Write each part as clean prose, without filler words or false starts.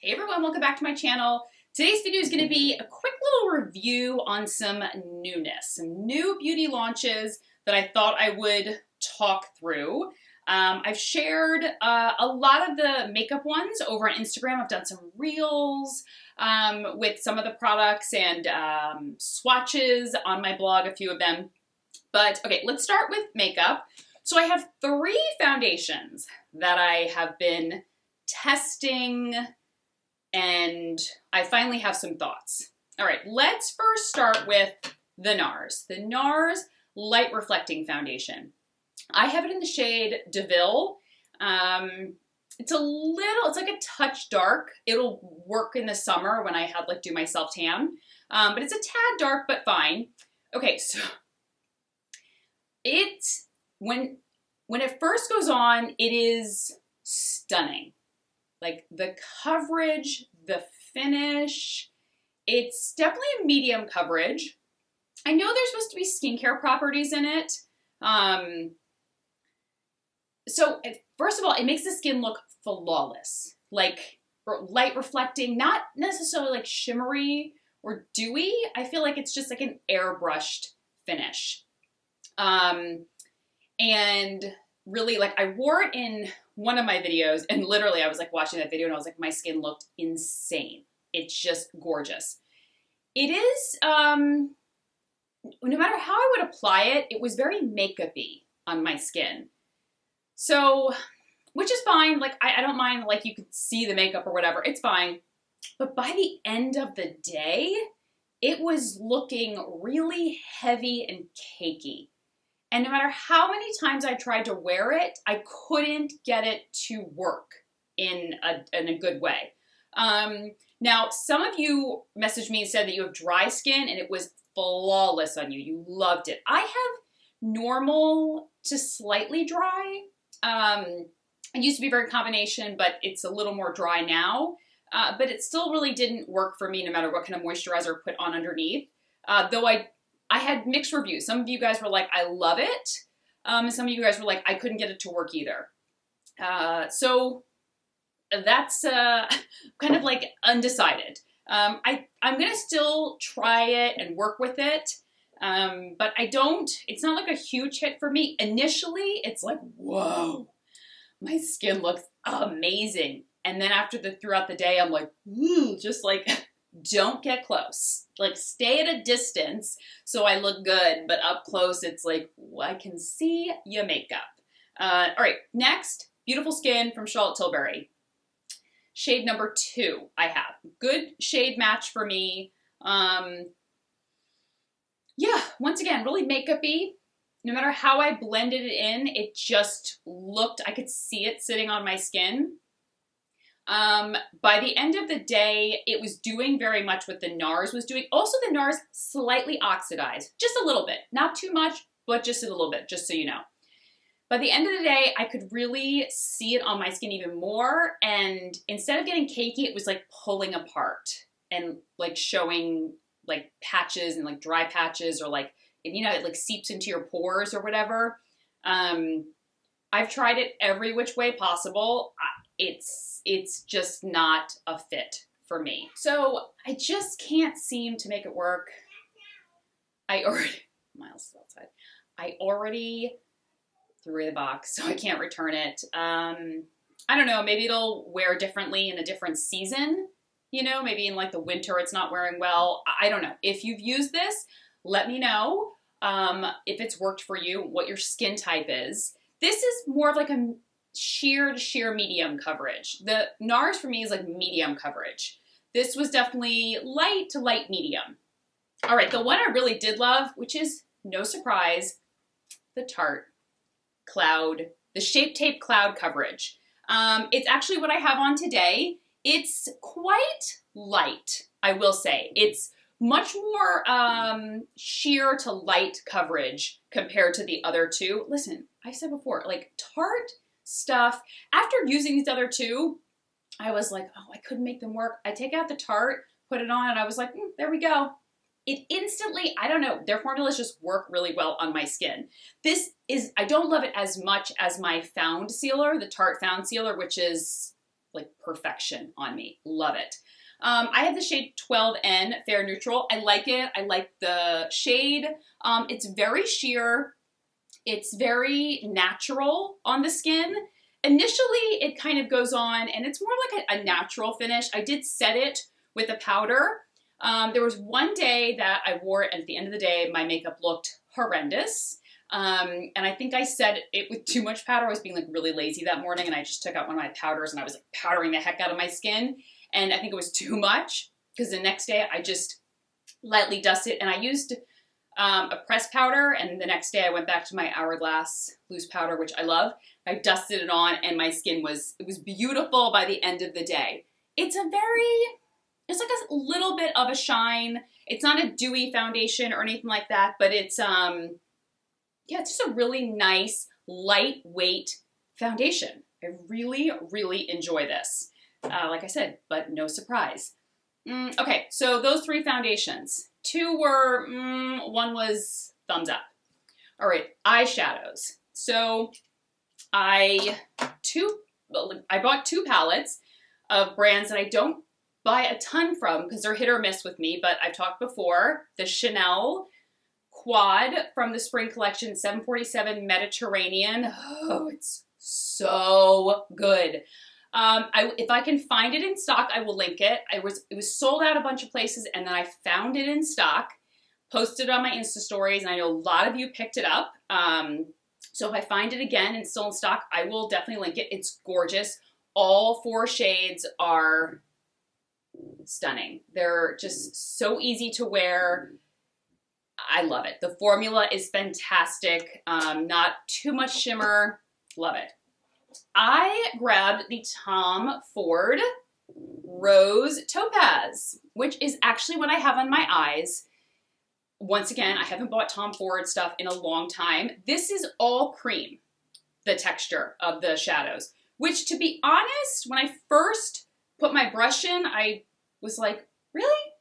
Hey everyone, welcome back to my channel. Today's video is going to be a quick little review on some newness, some new beauty launches that I thought I would talk through. I've shared a lot of the makeup ones over on Instagram. I've done some reels with some of the products and swatches on my blog, a few of them. But okay, let's start with makeup. So I have 3 foundations that I have been testing, and I finally have some thoughts. All right, let's first start with the NARS. The NARS Light Reflecting Foundation. I have it in the shade DeVille. It's like a touch dark. It'll work in the summer when I have do my self-tan. But it's a tad dark, but fine. Okay, so when it first goes on, it is stunning. Like the coverage, the finish, it's definitely a medium coverage. I know there's supposed to be skincare properties in it. So first of all, it makes the skin look flawless, like light reflecting, not necessarily like shimmery or dewy. I feel like it's just like an airbrushed finish. And really, like, I wore it in one of my videos, and literally I was like watching that video and I was like, my skin looked insane. It's just gorgeous. It is, no matter how I would apply it, it was very makeup-y on my skin. So, which is fine. Like, I don't mind, like, you could see the makeup or whatever. It's fine. But by the end of the day, it was looking really heavy and cakey. And no matter how many times I tried to wear it, I couldn't get it to work in a good way. Now, some of you messaged me and said that you have dry skin and it was flawless on you. You loved it. I have normal to slightly dry. It used to be very combination, but it's a little more dry now. But it still really didn't work for me no matter what kind of moisturizer I put on underneath. Though I had mixed reviews. Some of you guys were like, I love it. And some of you guys were like, I couldn't get it to work either. So that's kind of like undecided. I'm going to still try it and work with it. But it's not like a huge hit for me. Initially, it's like, whoa, my skin looks amazing. And then throughout the day, I'm like, ooh, just like, don't get close. Like, stay at a distance so I look good, but up close, it's like, well, I can see your makeup. All right, next, Beautiful Skin from Tilbury. Shade number 2 I have. Good shade match for me. Yeah, once again, really makeup-y. No matter how I blended it in, it just looked, I could see it sitting on my skin. By the end of the day, it was doing very much what the NARS was doing. Also, the NARS slightly oxidized, just a little bit. Not too much, but just a little bit, just so you know. By the end of the day, I could really see it on my skin even more, and instead of getting cakey, it was like pulling apart and like showing like patches and like dry patches, or like, you know, it like seeps into your pores or whatever. I've tried it every which way possible. It's just not a fit for me. So I just can't seem to make it work. Miles is outside. I already threw away the box, so I can't return it. I don't know, maybe it'll wear differently in a different season. You know, maybe in like the winter it's not wearing well. I don't know. If you've used this, let me know if it's worked for you, what your skin type is. This is more of like a sheer to sheer medium coverage. The NARS for me is like medium coverage. This was definitely light to light medium. All right, the one I really did love, which is no surprise, the Tarte Cloud, the Shape Tape Cloud coverage. It's actually what I have on today. It's quite light, I will say. It's much more sheer to light coverage compared to the other two. Listen, I said before, like Tarte stuff, after using these other two, I was like, oh, I couldn't make them work. I take out the Tarte, put it on, and I was like, there we go. It instantly, I don't know, their formulas just work really well on my skin. This is, I don't love it as much as my Found Sealer, the Tarte Found Sealer, which is like perfection on me. Love it. I have the shade 12N Fair Neutral. I like it. I like the shade. It's very sheer. It's very natural on the skin. Initially, it kind of goes on and it's more like a natural finish. I did set it with a powder. There was one day that I wore it and at the end of the day, my makeup looked horrendous. And I think I set it with too much powder. I was being like really lazy that morning and I just took out one of my powders and I was like powdering the heck out of my skin. And I think it was too much because the next day I just lightly dusted and I used a pressed powder, and the next day I went back to my Hourglass loose powder, which I love. I dusted it on and my skin was beautiful by the end of the day. It's like a little bit of a shine. It's not a dewy foundation or anything like that, but it's, yeah, it's just a really nice, lightweight foundation. I really, really enjoy this. Like I said, but no surprise. Okay, so those 3 foundations. 2 were, one was thumbs up. All right, eyeshadows. So I bought 2 palettes of brands that I don't buy a ton from because they're hit or miss with me, but I've talked before. The Chanel Quad from the spring collection, 747 Mediterranean. Oh, it's so good. If I can find it in stock, I will link it. It was sold out a bunch of places and then I found it in stock, posted it on my Insta stories, and I know a lot of you picked it up. So if I find it again and still in stock, I will definitely link it. It's gorgeous. All 4 shades are stunning. They're just so easy to wear. I love it. The formula is fantastic. Not too much shimmer. Love it. I grabbed the Tom Ford Rose Topaz, which is actually what I have on my eyes. Once again, I haven't bought Tom Ford stuff in a long time. This is all cream, the texture of the shadows, which, to be honest, when I first put my brush in, I was like, really?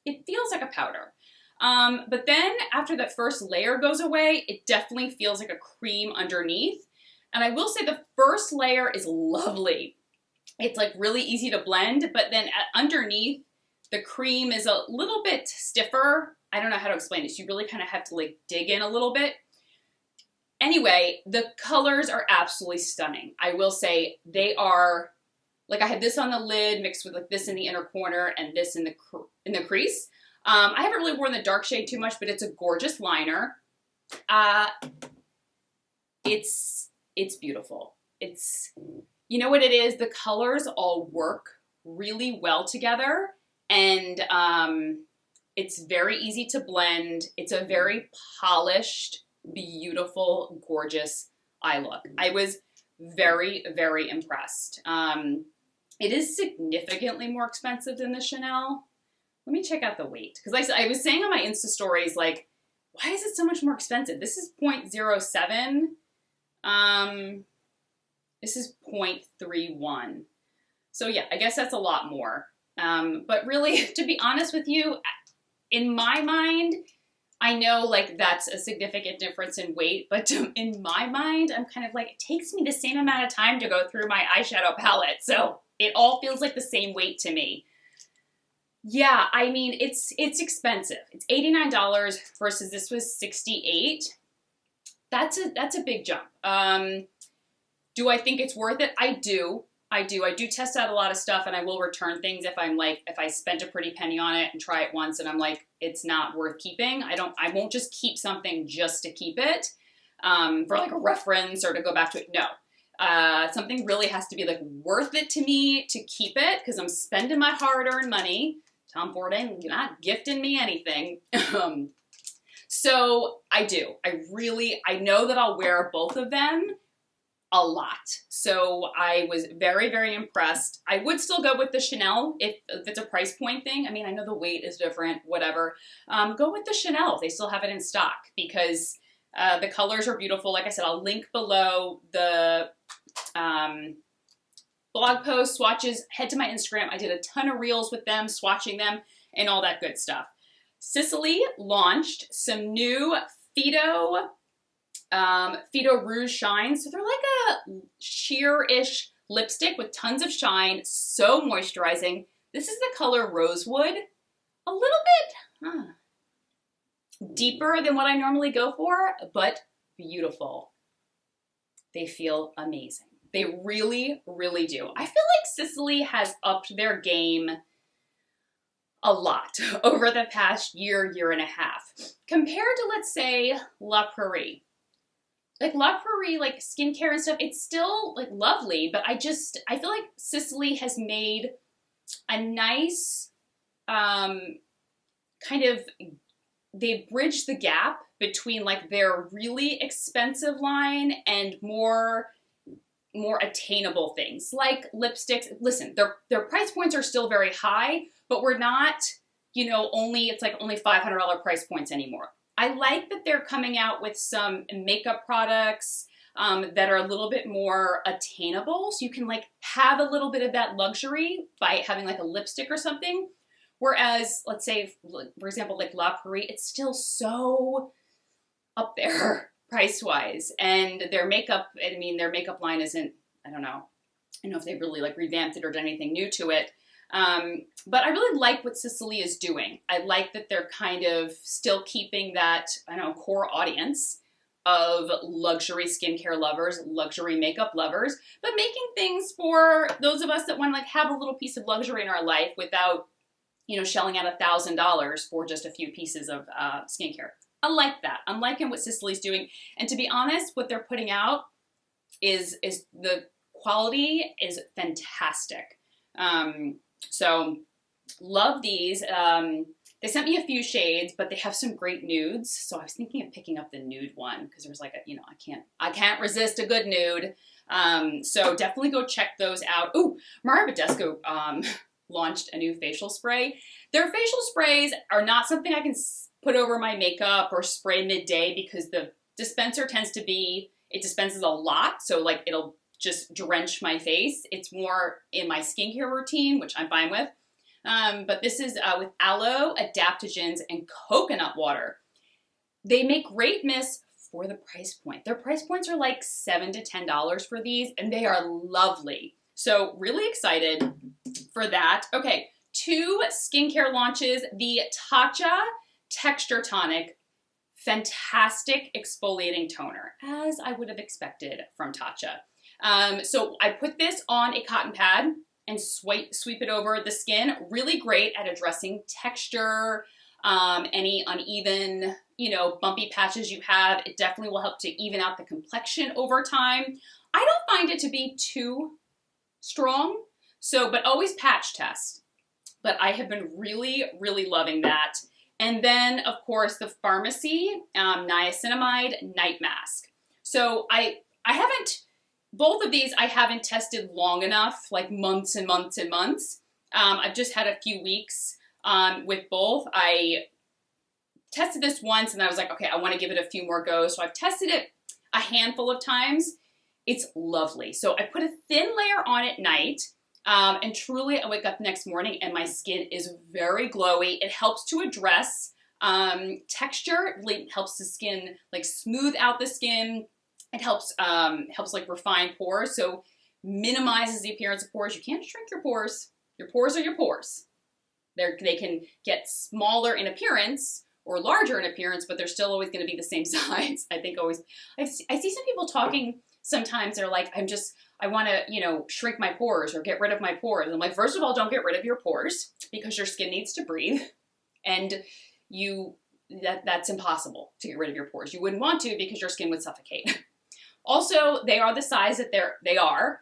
It feels like a powder. But then after that first layer goes away, it definitely feels like a cream underneath. And I will say the first layer is lovely. It's like really easy to blend, but then underneath, the cream is a little bit stiffer. I don't know how to explain this. You really kind of have to like dig in a little bit. Anyway, the colors are absolutely stunning. I will say they are, like I had this on the lid mixed with like this in the inner corner and this in the crease. I haven't really worn the dark shade too much, but it's a gorgeous liner. It's beautiful. You know what it is? The colors all work really well together, and it's very easy to blend. It's a very polished, beautiful, gorgeous eye look. I was very, very impressed. It is significantly more expensive than the Chanel. Let me check out the weight, because I was saying on my Insta stories, like, why is it so much more expensive? This is 0.07. This is 0.31. So yeah, I guess that's a lot more. But really, to be honest with you, in my mind, I know like that's a significant difference in weight, but in my mind, I'm kind of like, it takes me the same amount of time to go through my eyeshadow palette. So it all feels like the same weight to me. Yeah, I mean, it's expensive. It's $89 versus this was $68. That's a big jump. Do I think it's worth it? I do. I do test out a lot of stuff, and I will return things if I spent a pretty penny on it and try it once and I'm like, it's not worth keeping. I won't just keep something just to keep it, for like a reference or to go back to it. No. Something really has to be like worth it to me to keep it, because I'm spending my hard-earned money. Tom Ford ain't not gifting me anything. So I do. I know that I'll wear both of them a lot. So I was very, very impressed. I would still go with the Chanel if it's a price point thing. I mean, I know the weight is different, whatever. Go with the Chanel if they still have it in stock, because the colors are beautiful. Like I said, I'll link below the blog post swatches. Head to my Instagram. I did a ton of reels with them, swatching them, and all that good stuff. Sicily launched some new Fido Rouge Shines. So they're like a sheer-ish lipstick with tons of shine, so moisturizing. This is the color Rosewood, a little bit deeper than what I normally go for, but beautiful. They feel amazing. They really, really do. I feel like Sicily has upped their game a lot over the past year, year and a half, compared to, let's say, La Prairie. Like La Prairie, like skincare and stuff, it's still like lovely, but I feel like Sicily has made a nice kind of, they've bridged the gap between like their really expensive line and more attainable things like lipsticks. Listen, their price points are still very high, but we're not, you know, it's like only $500 price points anymore. I like that they're coming out with some makeup products that are a little bit more attainable. So you can like have a little bit of that luxury by having like a lipstick or something. Whereas, let's say, for example, like La Prairie, it's still so up there price-wise. And their makeup, I mean, their makeup line isn't, I don't know if they really like revamped it or done anything new to it. But I really like what Sicily is doing. I like that they're kind of still keeping that, I don't know, core audience of luxury skincare lovers, luxury makeup lovers, but making things for those of us that want to like have a little piece of luxury in our life without, you know, shelling out $1,000 for just a few pieces of skincare. I like that. I'm liking what Sicily's doing. And to be honest, what they're putting out is the quality is fantastic. So love these. They sent me a few shades, but they have some great nudes. So I was thinking of picking up the nude one because there was like a, you know, I can't resist a good nude. So definitely go check those out. Ooh, Mario Badescu launched a new facial spray. Their facial sprays are not something I can put over my makeup or spray midday because the dispenser tends to be, it dispenses a lot. So like it'll just drench my face. It's more in my skincare routine, which I'm fine with. But this is with aloe, adaptogens, and coconut water. They make great mists for the price point. Their price points are like $7 to $10 for these, and they are lovely. So really excited for that. Okay, 2 skincare launches. The Tatcha Texture Tonic, fantastic exfoliating toner, as I would have expected from Tatcha. So I put this on a cotton pad and sweep it over the skin. Really great at addressing texture, any uneven, you know, bumpy patches you have. It definitely will help to even out the complexion over time. I don't find it to be too strong, so, but always patch test. But I have been really, really loving that. And then, of course, the Farmacy Niacinamide Night Mask. So I haven't, both of these I haven't tested long enough, like months and months and months. I've just had a few weeks with both. I tested this once and I was like, okay, I want to give it a few more goes. So I've tested it a handful of times. It's lovely. So I put a thin layer on at night. And truly, I wake up the next morning and my skin is very glowy. It helps to address texture. It really helps the skin like smooth out the skin. It helps like refine pores. So minimizes the appearance of pores. You can't shrink your pores. Your pores are your pores. They can get smaller in appearance or larger in appearance, but they're still always going to be the same size. I think always. I see some people talking. Sometimes they're like, I want to, you know, shrink my pores or get rid of my pores. I'm like, first of all, don't get rid of your pores because your skin needs to breathe, and that's impossible to get rid of your pores. You wouldn't want to because your skin would suffocate. Also, they are the size that they are,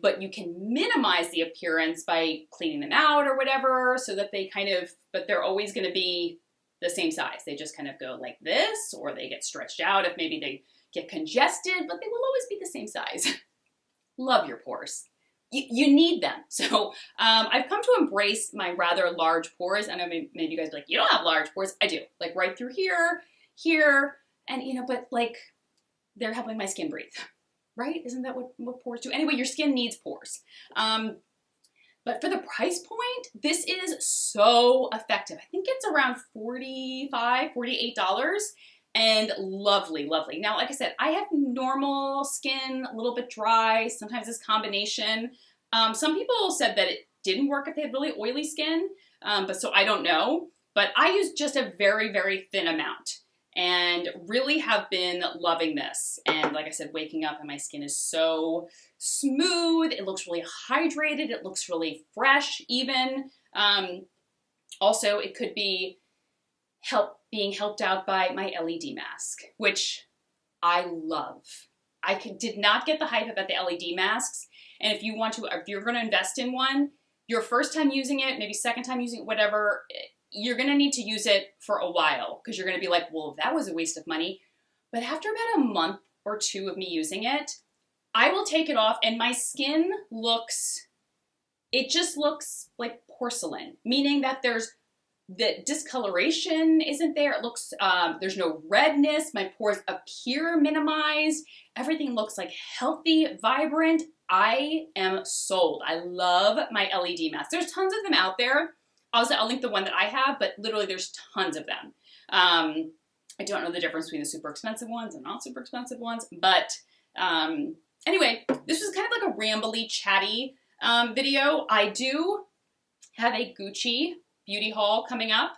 but you can minimize the appearance by cleaning them out or whatever, so that they kind of, but they're always going to be the same size. They just kind of go like this, or they get stretched out if maybe they get congested, but they will always be the same size. Love your pores. You need them. So I've come to embrace my rather large pores. I know maybe you guys are like, you don't have large pores. I do. Like right through here, and you know, but like they're helping my skin breathe, right? Isn't that what pores do? Anyway, your skin needs pores. But for the price point, this is so effective. I think it's around $48. and lovely, lovely. Now, like I said, I have normal skin, a little bit dry, sometimes this combination. Some people said that it didn't work if they had really oily skin, but so I don't know. But I use just a very, very thin amount and really have been loving this. And like I said, waking up and my skin is so smooth. It looks really hydrated. It looks really fresh even. Also, it could be being helped out by my LED mask, which I love. Did not get the hype about the LED masks. And if you're going to invest in one, your first time using it, maybe second time using it, whatever, you're going to need to use it for a while because you're going to be like, well, that was a waste of money. But after about a month or two of me using it, I will take it off and my skin just looks like porcelain, meaning that the discoloration isn't there. It looks, there's no redness. My pores appear minimized. Everything looks like healthy, vibrant. I am sold. I love my LED masks. There's tons of them out there. I'll link the one that I have, but literally there's tons of them. I don't know the difference between the super expensive ones and not super expensive ones, but anyway, this was kind of like a rambly, chatty video. I do have a Gucci beauty haul coming up.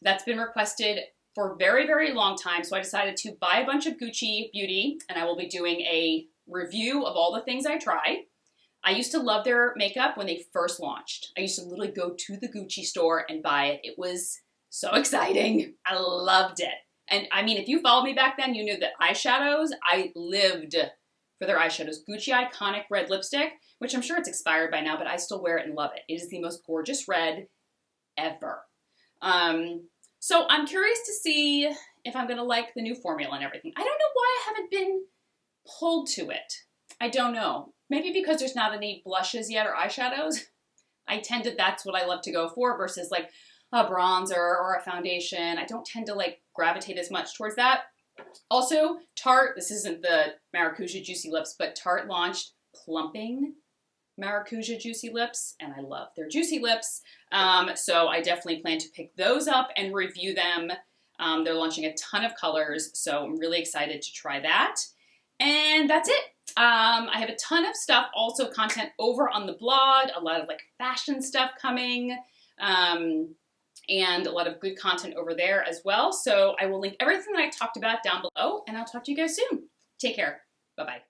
That's been requested for a very, very long time, so I decided to buy a bunch of Gucci beauty, and I will be doing a review of all the things I tried. I used to love their makeup when they first launched. I used to literally go to the Gucci store and buy it. It was so exciting. I loved it. And I mean, if you followed me back then, you knew that eyeshadows, I lived for their eyeshadows. Gucci Iconic Red Lipstick, which I'm sure it's expired by now, but I still wear it and love it. It is the most gorgeous red ever. So I'm curious to see if I'm gonna like the new formula and everything. I don't know why I haven't been pulled to it. I don't know. Maybe because there's not any blushes yet or eyeshadows. That's what I love to go for versus like a bronzer or a foundation. I don't tend to like gravitate as much towards that. Also, Tarte, this isn't the Maracuja Juicy Lips, but Tarte launched Plumping Maracuja Juicy Lips, and I love their Juicy Lips. So I definitely plan to pick those up and review them. They're launching a ton of colors, so I'm really excited to try that. And that's it. I have a ton of stuff, also content over on the blog, a lot of like fashion stuff coming, and a lot of good content over there as well. So I will link everything that I talked about down below, and I'll talk to you guys soon. Take care. Bye-bye.